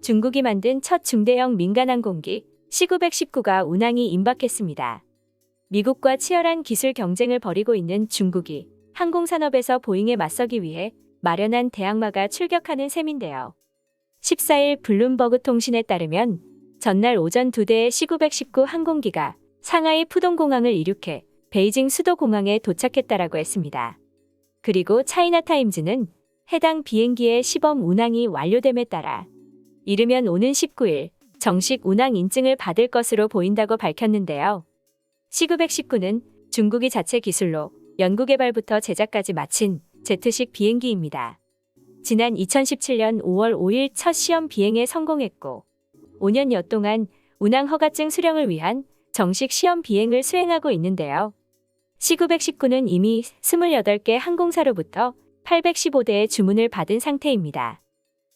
중국이 만든 첫 중대형 민간항공기 C919가 운항이 임박했습니다. 미국과 치열한 기술 경쟁을 벌이고 있는 중국이 항공산업에서 보잉에 맞서기 위해 마련한 대항마가 출격하는 셈인데요. 14일 블룸버그 통신에 따르면 전날 오전 2대의 C919 항공기가 상하이 푸동공항을 이륙해 베이징 수도공항에 도착했다라고 했습니다. 그리고 차이나타임즈는 해당 비행기의 시범 운항이 완료됨에 따라 이르면 오는 19일 정식 운항 인증을 받을 것으로 보인다고 밝혔는데요. C919는 중국이 자체 기술로 연구개발부터 제작까지 마친 제트식 비행기입니다. 지난 2017년 5월 5일 첫 시험 비행에 성공했고 5년여 동안 운항 허가증 수령을 위한 정식 시험 비행을 수행하고 있는데요. C919는 이미 28개 항공사로부터 815대의 주문을 받은 상태입니다.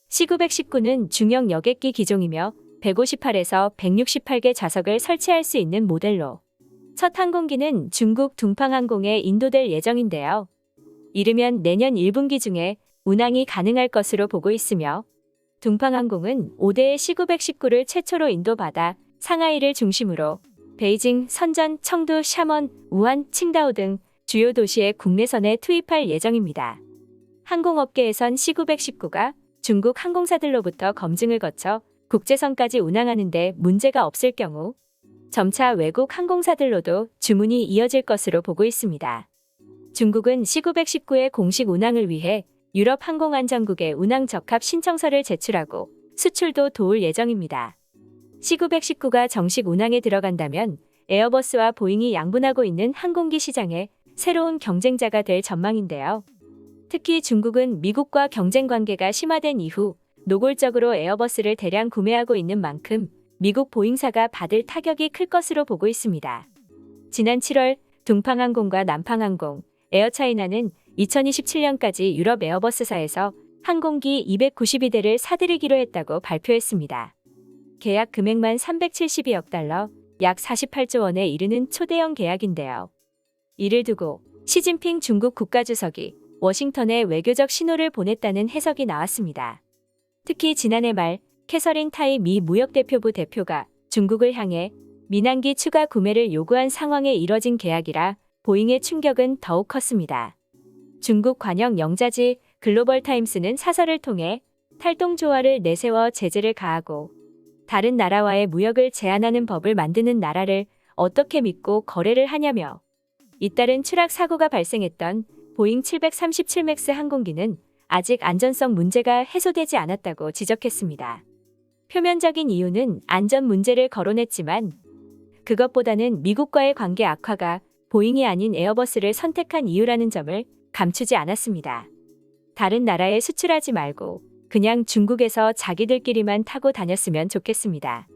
C919는 중형 여객기 기종이며 158에서 168개 좌석을 설치할 수 있는 모델로 첫 항공기는 중국 둥팡항공에 인도될 예정인데요. 이르면 내년 1분기 중에 운항이 가능할 것으로 보고 있으며 둥팡항공은 5대의 C919를 최초로 인도받아 상하이를 중심으로 베이징, 선전, 청두, 샤먼, 우한, 칭다오 등 주요 도시의 국내선에 투입할 예정입니다. 항공업계에선 C919가 중국 항공사들로부터 검증을 거쳐 국제선까지 운항하는 데 문제가 없을 경우 점차 외국 항공사들로도 주문이 이어질 것으로 보고 있습니다. 중국은 C919의 공식 운항을 위해 유럽 항공안전국에 운항 적합 신청서를 제출하고 수출도 도울 예정입니다. C919가 정식 운항에 들어간다면 에어버스와 보잉이 양분하고 있는 항공기 시장에 새로운 경쟁자가 될 전망인데요. 특히 중국은 미국과 경쟁 관계가 심화된 이후 노골적으로 에어버스를 대량 구매하고 있는 만큼 미국 보잉사가 받을 타격이 클 것으로 보고 있습니다. 지난 7월 둥팡항공과 남팡항공, 에어차이나는 2027년까지 유럽 에어버스사에서 항공기 292대를 사들이기로 했다고 발표했습니다. 계약 금액만 372억 달러, 약 48조 원에 이르는 초대형 계약인데요. 이를 두고 시진핑 중국 국가주석이 워싱턴에 외교적 신호를 보냈다는 해석이 나왔습니다. 특히 지난해 말 캐서린 타이 미 무역대표부 대표가 중국을 향해 민항기 추가 구매를 요구한 상황에 이뤄진 계약이라 보잉의 충격은 더욱 컸습니다. 중국 관영 영자지 글로벌타임스는 사설을 통해 탈동조화를 내세워 제재를 가하고 다른 나라와의 무역을 제한하는 법을 만드는 나라를 어떻게 믿고 거래를 하냐며 잇따른 추락 사고가 발생했던 보잉 737맥스 항공기는 아직 안전성 문제가 해소되지 않았다고 지적했습니다. 표면적인 이유는 안전 문제를 거론했지만 그것보다는 미국과의 관계 악화가 보잉이 아닌 에어버스를 선택한 이유라는 점을 감추지 않았습니다. 다른 나라에 수출하지 말고 그냥 중국에서 자기들끼리만 타고 다녔으면 좋겠습니다.